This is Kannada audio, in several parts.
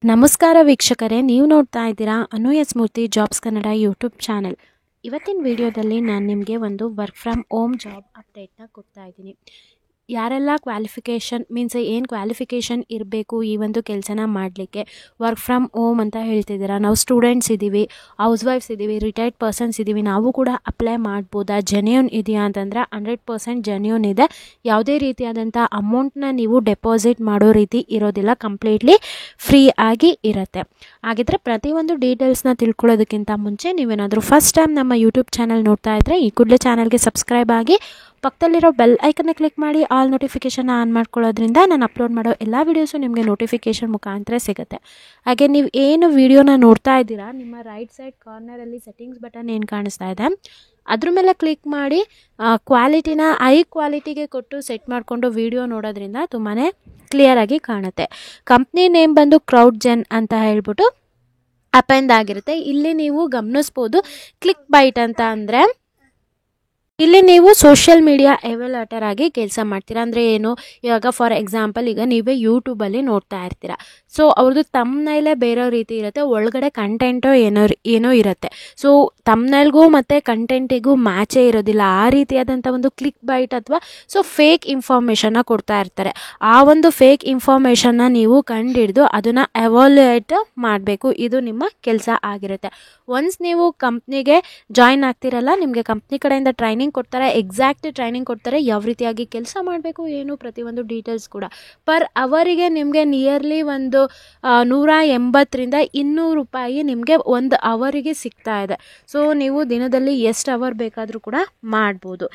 ನಮಸ್ಕಾರ ವೀಕ್ಷಕರೇ, ನೀವು ನೋಡ್ತಾ ಇದ್ದೀರಾ ಅನೂಯ ಸ್ಮೂರ್ತಿ ಜಾಬ್ಸ್ ಕನ್ನಡ ಯೂಟ್ಯೂಬ್ ಚಾನಲ್. ಇವತ್ತಿನ ವಿಡಿಯೋದಲ್ಲಿ ನಾನು ನಿಮಗೆ ಒಂದು ವರ್ಕ್ ಫ್ರಮ್ ಹೋಮ್ ಜಾಬ್ ಅಪ್ಡೇಟ್ನ ಕೊಡ್ತಾ ಇದ್ದೀನಿ. ಯಾರೆಲ್ಲ ಕ್ವಾಲಿಫಿಕೇಷನ್ ಏನು ಕ್ವಾಲಿಫಿಕೇಷನ್ ಇರಬೇಕು ಈ ಒಂದು ಕೆಲಸನ ಮಾಡಲಿಕ್ಕೆ, ವರ್ಕ್ ಫ್ರಮ್ ಹೋಮ್ ಅಂತ ಹೇಳ್ತಿದ್ದೀರಾ, ನಾವು ಸ್ಟೂಡೆಂಟ್ಸ್ ಇದ್ದೀವಿ, ಹೌಸ್ ವೈಫ್ಸ್ ಇದ್ದೀವಿ, ರಿಟೈರ್ಡ್ ಪರ್ಸನ್ಸ್ ಇದ್ದೀವಿ, ನಾವು ಕೂಡ ಅಪ್ಲೈ ಮಾಡ್ಬೋದಾ, ಜೆನ್ಯೂನ್ ಇದೆಯಾ ಅಂತಂದರೆ 100% ಜೆನ್ಯೂನ್ ಇದೆ. ಯಾವುದೇ ರೀತಿಯಾದಂಥ ಅಮೌಂಟ್ನ ನೀವು ಡೆಪಾಸಿಟ್ ಮಾಡೋ ರೀತಿ ಇರೋದಿಲ್ಲ, ಕಂಪ್ಲೀಟ್ಲಿ ಫ್ರೀ ಆಗಿ ಇರುತ್ತೆ. ಹಾಗಿದ್ರೆ ಪ್ರತಿಯೊಂದು ಡೀಟೇಲ್ಸ್ನ ತಿಳ್ಕೊಳ್ಳೋದಕ್ಕಿಂತ ಮುಂಚೆ ನೀವೇನಾದರೂ ಫಸ್ಟ್ ಟೈಮ್ ನಮ್ಮ ಯೂಟ್ಯೂಬ್ ಚಾನಲ್ ನೋಡ್ತಾ ಇದ್ದರೆ ಈ ಕೂಡಲೇ ಚಾನಲ್ಗೆ ಸಬ್ಸ್ಕ್ರೈಬ್ ಆಗಿ ಪಕ್ಕದಲ್ಲಿರೋ ಬೆಲ್ ಐಕನ್ನ ಕ್ಲಿಕ್ ಮಾಡಿ ಆಲ್ ನೋಟಿಫಿಕೇಷನ್ ಆನ್ ಮಾಡ್ಕೊಳ್ಳೋದ್ರಿಂದ ನಾನು ಅಪ್ಲೋಡ್ ಮಾಡೋ ಎಲ್ಲ ವೀಡಿಯೋಸು ನಿಮಗೆ ನೋಟಿಫಿಕೇಷನ್ ಮುಖಾಂತರ ಸಿಗುತ್ತೆ. ಹಾಗೆ ನೀವು ಏನು ವಿಡಿಯೋನ ನೋಡ್ತಾ ಇದ್ದೀರಾ, ನಿಮ್ಮ ರೈಟ್ ಸೈಡ್ ಕಾರ್ನರಲ್ಲಿ ಸೆಟ್ಟಿಂಗ್ಸ್ ಬಟನ್ ಏನು ಕಾಣಿಸ್ತಾ ಇದೆ ಅದ್ರ ಮೇಲೆ ಕ್ಲಿಕ್ ಮಾಡಿ ಕ್ವಾಲಿಟಿನ ಹೈ ಕ್ವಾಲಿಟಿಗೆ ಕೊಟ್ಟು ಸೆಟ್ ಮಾಡಿಕೊಂಡು ವಿಡಿಯೋ ನೋಡೋದ್ರಿಂದ ತುಂಬಾ ಕ್ಲಿಯರಾಗಿ ಕಾಣುತ್ತೆ. ಕಂಪ್ನಿ ನೇಮ್ ಬಂದು ಕ್ರೌಡ್ ಜೆನ್ ಅಂತ ಹೇಳ್ಬಿಟ್ಟು ಅಪೆಂಡ್ ಆಗಿರುತ್ತೆ. ಇಲ್ಲಿ ನೀವು ಗಮನಿಸ್ಬೋದು, ಕ್ಲಿಕ್ ಬೈಟ್ ಅಂತ ಅಂದರೆ ಇಲ್ಲಿ ನೀವು ಸೋಷಿಯಲ್ ಮೀಡಿಯಾ ಎವಲ್ಯೂಟರ್ ಆಗಿ ಕೆಲಸ ಮಾಡ್ತೀರಾ. ಅಂದರೆ ಏನು, ಇವಾಗ ಫಾರ್ ಎಕ್ಸಾಂಪಲ್ ಈಗ ನೀವೇ ಯೂಟ್ಯೂಬಲ್ಲಿ ನೋಡ್ತಾ ಇರ್ತೀರಾ, ಸೊ ಅವ್ರದ್ದು ತಮ್ನೈಲೇ ಬೇರೆ ರೀತಿ ಇರುತ್ತೆ, ಒಳಗಡೆ ಕಂಟೆಂಟೋ ಏನೋ ಇರುತ್ತೆ. ಸೊ ತಮ್ನೈಲ್ಗೂ ಮತ್ತು ಕಂಟೆಂಟಿಗೂ ಮ್ಯಾಚೇ ಇರೋದಿಲ್ಲ. ಆ ರೀತಿಯಾದಂಥ ಒಂದು ಕ್ಲಿಕ್ ಬೈಟ್ ಅಥವಾ ಫೇಕ್ ಇನ್ಫಾರ್ಮೇಷನ್ನ ಕೊಡ್ತಾ ಇರ್ತಾರೆ. ಆ ಒಂದು ಫೇಕ್ ಇನ್ಫಾರ್ಮೇಷನ್ನ ನೀವು ಕಂಡುಹಿಡಿದು ಅದನ್ನು ಎವಾಲ್ಯೂಯೇಟ್ ಮಾಡಬೇಕು. ಇದು ನಿಮ್ಮ ಕೆಲಸ ಆಗಿರುತ್ತೆ. ಒನ್ಸ್ ನೀವು ಕಂಪ್ನಿಗೆ ಜಾಯಿನ್ ಆಗ್ತಿರಲ್ಲ, ನಿಮಗೆ ಕಂಪ್ನಿ ಕಡೆಯಿಂದ ಟ್ರೈನಿಂಗ್ ಕೊಡ್ತಾರೆ, ಎಕ್ಸಾಕ್ಟ್ ಟ್ರೈನಿಂಗ್ ಕೊಡ್ತಾರೆ, ಯಾವ ರೀತಿಯಾಗಿ ಕೆಲಸ ಮಾಡಬೇಕು ಏನು ಪ್ರತಿಯೊಂದು ಡೀಟೇಲ್ಸ್ ಕೂಡ. ಪರ್ ಅವರಿಗೆ ನಿಮಗೆ ನಿಯರ್ಲಿ ಒಂದು 180ರಿಂದ 200 ರೂಪಾಯಿ ನಿಮಗೆ ಒಂದು ಅವರಿಗೆ ಸಿಗ್ತಾ ಇದೆ. ಸೊ ನೀವು ದಿನದಲ್ಲಿ ಎಷ್ಟು ಅವರ್ ಬೇಕಾದರೂ ಕೂಡ ಮಾಡ್ಬೋದು.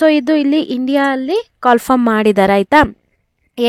ಸೊ ಇದು ಇಲ್ಲಿ ಇಂಡಿಯಾದಲ್ಲಿ ಕಾಲ್ಫರ್ಮ್ ಮಾಡಿದ್ದಾರೆ, ಆಯಿತಾ.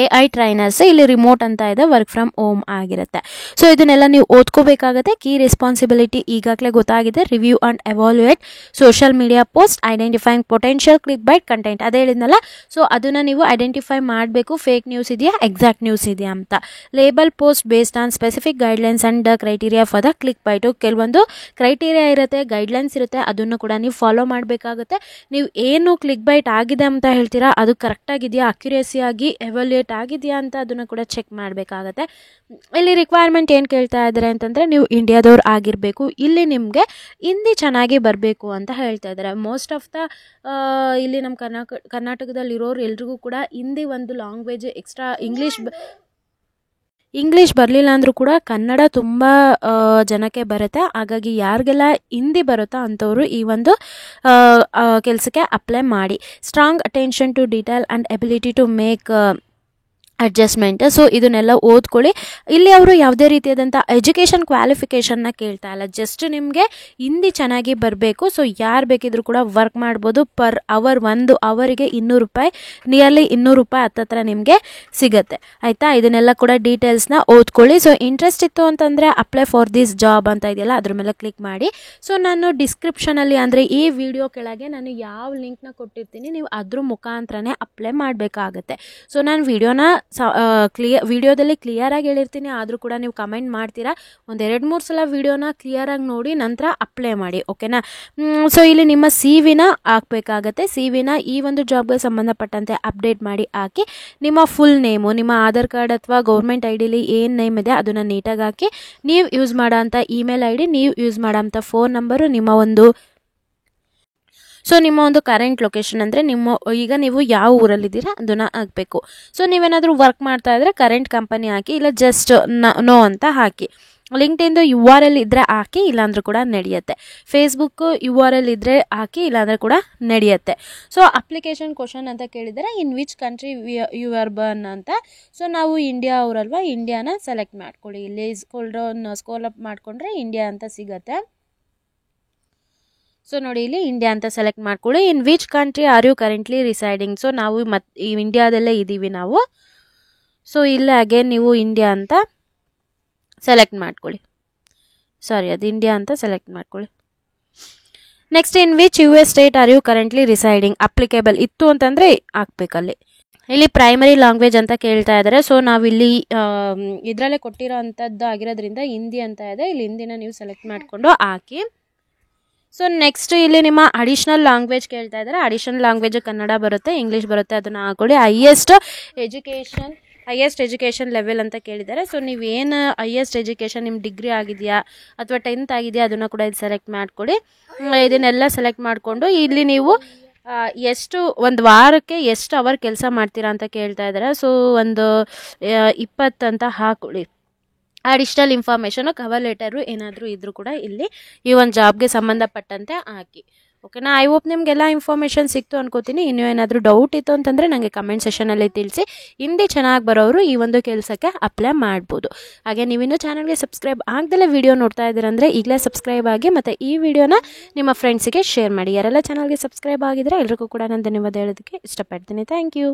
AI ಟ್ರೈನರ್ಸ್, ಇಲ್ಲಿ ರಿಮೋಟ್ ಅಂತ ಇದೆ, ವರ್ಕ್ ಫ್ರಮ್ ಹೋಮ್ ಆಗಿರುತ್ತೆ. ಸೊ ಇದನ್ನೆಲ್ಲ ನೀವು ಓದ್ಕೋಬೇಕಾಗತ್ತೆ. ಕೀ ರೆಸ್ಪಾನ್ಸಿಬಿಲಿಟಿ ಈಗಾಗಲೇ ಗೊತ್ತಾಗಿದೆ. Review and evaluate social media post, identifying potential click bait content, ಅದೇ ಹೇಳಿದ್ನಲ್ಲ. ಸೊ ಅದನ್ನು ನೀವು ಐಡೆಂಟಿಫೈ ಮಾಡಬೇಕು, ಫೇಕ್ ನ್ಯೂಸ್ ಇದೆಯಾ, ಎಕ್ಸಾಕ್ಟ್ ನ್ಯೂಸ್ ಇದೆಯಾ ಅಂತ. Label post based on specific guidelines and criteria for the click bait. ಕೆಲವೊಂದು ಕ್ರೈಟೀರಿಯಾ ಇರುತ್ತೆ, ಗೈಡ್ಲೈನ್ಸ್ ಇರುತ್ತೆ, ಅದನ್ನು ಕೂಡ ನೀವು ಫಾಲೋ ಮಾಡಬೇಕಾಗುತ್ತೆ. ನೀವು ಏನು ಕ್ಲಿಕ್ ಬೈಟ್ ಆಗಿದೆ ಅಂತ ಹೇಳ್ತೀರಾ ಅದು ಕರೆಕ್ಟಾಗಿದೆಯಾ, ಅಕ್ಯುರೇಸಿ ಆಗಿ ಎವಾಲ್ಯೂಯೇಟ್ ಆಗಿದೆಯಾ ಅಂತ ಅದನ್ನು ಕೂಡ ಚೆಕ್ ಮಾಡಬೇಕಾಗತ್ತೆ. ಇಲ್ಲಿ ರಿಕ್ವೈರ್ಮೆಂಟ್ ಏನು ಕೇಳ್ತಾ ಇದ್ದಾರೆ ಅಂತಂದರೆ ನೀವು ಇಂಡಿಯಾದವ್ರು ಆಗಿರಬೇಕು, ಇಲ್ಲಿ ನಿಮಗೆ ಹಿಂದಿ ಚೆನ್ನಾಗಿ ಬರಬೇಕು ಅಂತ ಹೇಳ್ತಾ ಇದ್ದಾರೆ. ಮೋಸ್ಟ್ ಆಫ್ ದ ಇಲ್ಲಿ ನಮ್ಮ ಕರ್ನಾಟಕದಲ್ಲಿರೋರು ಎಲ್ರಿಗೂ ಕೂಡ ಹಿಂದಿ ಒಂದು ಲ್ಯಾಂಗ್ವೇಜ್ ಎಕ್ಸ್ಟ್ರಾ, ಇಂಗ್ಲೀಷ್ ಬರಲಿಲ್ಲ ಅಂದರೂ ಕೂಡ ಕನ್ನಡ ತುಂಬ ಜನಕ್ಕೆ ಬರುತ್ತೆ. ಹಾಗಾಗಿ ಯಾರಿಗೆಲ್ಲ ಹಿಂದಿ ಬರುತ್ತೋ ಅಂಥವರು ಈ ಒಂದು ಕೆಲಸಕ್ಕೆ ಅಪ್ಲೈ ಮಾಡಿ. Strong attention to detail and ability to make adjustment. So ಇದನ್ನೆಲ್ಲ ಓದ್ಕೊಳ್ಳಿ. ಇಲ್ಲಿ ಅವರು ಯಾವುದೇ ರೀತಿಯಾದಂಥ ಎಜುಕೇಷನ್ ಕ್ವಾಲಿಫಿಕೇಷನ್ನ ಕೇಳ್ತಾ ಇಲ್ಲ, ಜಸ್ಟ್ ನಿಮಗೆ ಹಿಂದಿ ಚೆನ್ನಾಗಿ ಬರಬೇಕು. ಸೊ ಯಾರು ಬೇಕಿದ್ರೂ ಕೂಡ ವರ್ಕ್ ಮಾಡ್ಬೋದು. ಪರ್ ಅವರ್ ಒಂದು ಅವರಿಗೆ 200 ರೂಪಾಯಿ, ನಿಯರ್ಲಿ 200 ರೂಪಾಯಿ ಹತ್ತತ್ರ ನಿಮಗೆ ಸಿಗುತ್ತೆ, ಆಯಿತಾ. ಇದನ್ನೆಲ್ಲ ಕೂಡ ಡೀಟೇಲ್ಸ್ನ ಓದ್ಕೊಳ್ಳಿ. ಸೊ ಇಂಟ್ರೆಸ್ಟ್ ಇತ್ತು ಅಂತಂದರೆ ಅಪ್ಲೈ ಫಾರ್ ದಿಸ್ ಜಾಬ್ ಅಂತ ಇದೆಯಲ್ಲ ಅದ್ರ ಮೇಲೆ ಕ್ಲಿಕ್ ಮಾಡಿ. ಸೊ ನಾನು ಡಿಸ್ಕ್ರಿಪ್ಷನಲ್ಲಿ ಅಂದರೆ ಈ ವಿಡಿಯೋ ಕೆಳಗೆ ನಾನು ಯಾವ ಲಿಂಕ್ನ ಕೊಟ್ಟಿರ್ತೀನಿ, ನೀವು ಅದ್ರ ಮುಖಾಂತರನೇ ಅಪ್ಲೈ ಮಾಡಬೇಕಾಗತ್ತೆ. ಸೊ ನಾನು ವಿಡಿಯೋದಲ್ಲಿ ಕ್ಲಿಯರಾಗಿ ಹೇಳಿರ್ತೀನಿ, ಆದರೂ ಕೂಡ ನೀವು ಕಮೆಂಟ್ ಮಾಡ್ತೀರಾ. ಒಂದು 2-3 ಸಲ ವಿಡಿಯೋನ ಕ್ಲಿಯರಾಗಿ ನೋಡಿ ನಂತರ ಅಪ್ಲೈ ಮಾಡಿ, ಓಕೆನಾ. ಸೊ ಇಲ್ಲಿ ನಿಮ್ಮ CV-ನ ಹಾಕಬೇಕಾಗತ್ತೆ. CV-ನ ಈ ಒಂದು ಜಾಬ್ಗೆ ಸಂಬಂಧಪಟ್ಟಂತೆ ಅಪ್ಡೇಟ್ ಮಾಡಿ ಹಾಕಿ. ನಿಮ್ಮ ಫುಲ್ ನೇಮು, ನಿಮ್ಮ ಆಧಾರ್ ಕಾರ್ಡ್ ಅಥವಾ ಗೌರ್ಮೆಂಟ್ ID-ಲಿ ಏನು ನೇಮ್ ಇದೆ ಅದನ್ನು ನೀಟಾಗಿ ಹಾಕಿ. ನೀವು ಯೂಸ್ ಮಾಡೋಂಥ ಇಮೇಲ್ ID, ನೀವು ಯೂಸ್ ಮಾಡೋಂಥ ಫೋನ್ ನಂಬರು, ನಿಮ್ಮ ಒಂದು ಕರೆಂಟ್ ಲೊಕೇಶನ್ ಅಂದರೆ ಈಗ ನೀವು ಯಾವ ಊರಲ್ಲಿದ್ದೀರಾ ಅದನ್ನು ಹಾಕಬೇಕು. ಸೊ ನೀವೇನಾದರೂ ವರ್ಕ್ ಮಾಡ್ತಾ ಇದ್ದರೆ ಕರೆಂಟ್ ಕಂಪನಿ ಹಾಕಿ, ಇಲ್ಲ ಜಸ್ಟ್ ನೋ ಅಂತ ಹಾಕಿ. ಲಿಂಕ್ಡ್ಇನ್ದು URL ಇದ್ದರೆ ಹಾಕಿ, ಇಲ್ಲಾಂದ್ರೂ ಕೂಡ ನಡೆಯುತ್ತೆ. ಫೇಸ್ಬುಕ್ಕು URL ಇದ್ದರೆ ಹಾಕಿ, ಇಲ್ಲಾಂದರೆ ಕೂಡ ನಡೆಯುತ್ತೆ. ಸೊ ಅಪ್ಲಿಕೇಶನ್ ಕ್ವಶನ್ ಅಂತ ಕೇಳಿದರೆ in which country you are born ಅಂತ. ಸೊ ನಾವು ಇಂಡಿಯಾ ಅವರಲ್ವಾ, ಇಂಡಿಯಾನ ಸೆಲೆಕ್ಟ್ ಮಾಡ್ಕೊಳ್ಳಿ. ಇಲ್ಲಿ ಸ್ಕ್ರೋಲ್ ಅಪ್ ಮಾಡಿಕೊಂಡ್ರೆ ಇಂಡಿಯಾ ಅಂತ ಸಿಗುತ್ತೆ. ಸೊ ನೋಡಿ, ಇಲ್ಲಿ ಇಂಡಿಯಾ ಅಂತ ಸೆಲೆಕ್ಟ್ ಮಾಡ್ಕೊಳ್ಳಿ. In which country are you currently residing. So ನಾವು ಈ ಇಂಡಿಯಾದಲ್ಲೇ ಇದ್ದೀವಿ ನಾವು. ಸೊ ಇಲ್ಲೇ ಅಗೇನ್ ನೀವು ಇಂಡಿಯಾ ಅಂತ ಸೆಲೆಕ್ಟ್ ಮಾಡ್ಕೊಳ್ಳಿ. ಅದು ಇಂಡಿಯಾ ಅಂತ ಸೆಲೆಕ್ಟ್ ಮಾಡ್ಕೊಳ್ಳಿ. Next, in which US state are you currently residing. Applicable ಇತ್ತು ಅಂತಂದರೆ ಹಾಕ್ಬೇಕಲ್ಲಿ. ಇಲ್ಲಿ ಪ್ರೈಮರಿ ಲ್ಯಾಂಗ್ವೇಜ್ ಅಂತ ಕೇಳ್ತಾ ಇದ್ದಾರೆ. ಸೊ ನಾವಿಲ್ಲಿ ಇದರಲ್ಲೇ ಕೊಟ್ಟಿರೋ ಅಂಥದ್ದು ಆಗಿರೋದ್ರಿಂದ ಹಿಂದಿ ಅಂತ ಇದೆ, ಇಲ್ಲಿ ಹಿಂದಿನ ನೀವು ಸೆಲೆಕ್ಟ್ ಮಾಡಿಕೊಂಡು ಹಾಕಿ. ಸೊ ನೆಕ್ಸ್ಟ್ ಇಲ್ಲಿ ನಿಮ್ಮ ಅಡಿಷ್ನಲ್ ಲ್ಯಾಂಗ್ವೇಜ್ ಕೇಳ್ತಾ ಇದ್ದಾರೆ. ಅಡಿಷನಲ್ ಲ್ಯಾಂಗ್ವೇಜ್ ಕನ್ನಡ ಬರುತ್ತೆ, ಇಂಗ್ಲೀಷ್ ಬರುತ್ತೆ, ಅದನ್ನು ಹಾಕೊಳ್ಳಿ. Highest education highest education level ಅಂತ ಕೇಳಿದ್ದಾರೆ. ಸೊ ನೀವೇನು ಹೈಯೆಸ್ಟ್ ಎಜುಕೇಷನ್ ನಿಮ್ಮ ಡಿಗ್ರಿ ಆಗಿದೆಯಾ ಅಥವಾ 10th ಆಗಿದೆಯಾ ಅದನ್ನು ಕೂಡ ಇದು ಸೆಲೆಕ್ಟ್ ಮಾಡ್ಕೊಳ್ಳಿ. ಇದನ್ನೆಲ್ಲ ಸೆಲೆಕ್ಟ್ ಮಾಡಿಕೊಂಡು ಇಲ್ಲಿ ನೀವು ಎಷ್ಟು ಒಂದು ವಾರಕ್ಕೆ ಎಷ್ಟು ಅವರ್ ಕೆಲಸ ಮಾಡ್ತೀರಾ ಅಂತ ಕೇಳ್ತಾ ಇದ್ದಾರೆ. ಸೊ ಒಂದು 20 ಅಂತ ಹಾಕೊಳ್ಳಿ. ಅಡಿಷ್ನಲ್ ಇನ್ಫಾರ್ಮೇಷನು ಕವರ್ ಲೆಟರು ಏನಾದರೂ ಇದ್ದರೂ ಕೂಡ ಇಲ್ಲಿ ಈ ಒಂದು ಜಾಬ್ಗೆ ಸಂಬಂಧಪಟ್ಟಂತೆ ಹಾಕಿ. ಓಕೆನಾ. ಐ ಹೋಪ್ ನಿಮಗೆಲ್ಲ ಇನ್ಫಾರ್ಮೇಷನ್ ಸಿಕ್ತು ಅನ್ಕೋತೀನಿ. ಇನ್ನೂ ಏನಾದರೂ ಡೌಟ್ ಇತ್ತು ಅಂತಂದರೆ ನನಗೆ ಕಮೆಂಟ್ ಸೆಷನಲ್ಲಿ ತಿಳಿಸಿ. ಹಿಂದಿ ಚೆನ್ನಾಗಿ ಬರೋರು ಈ ಒಂದು ಕೆಲಸಕ್ಕೆ ಅಪ್ಲೈ ಮಾಡ್ಬೋದು. ಹಾಗೆ ನೀವಿನ್ನೂ ಚಾನಲ್ಗೆ ಸಬ್ಸ್ಕ್ರೈಬ್ ಆಗದಲ್ಲೇ ವಿಡಿಯೋ ನೋಡ್ತಾ ಇದ್ದೀರಂದರೆ ಈಗಲೇ ಸಬ್ಸ್ಕ್ರೈಬ್ ಆಗಿ ಮತ್ತು ಈ ವಿಡಿಯೋನ ನಿಮ್ಮ ಫ್ರೆಂಡ್ಸಿಗೆ ಶೇರ್ ಮಾಡಿ. ಯಾರೆಲ್ಲ ಚಾನಲ್ಗೆ ಸಬ್ಸ್ಕ್ರೈಬ್ ಆಗಿದ್ರೆ ಎಲ್ರಿಗೂ ಕೂಡ ನಾನು ಧನ್ಯವಾದ ಹೇಳೋದಕ್ಕೆ ಇಷ್ಟಪಡ್ತೀನಿ. Thank you.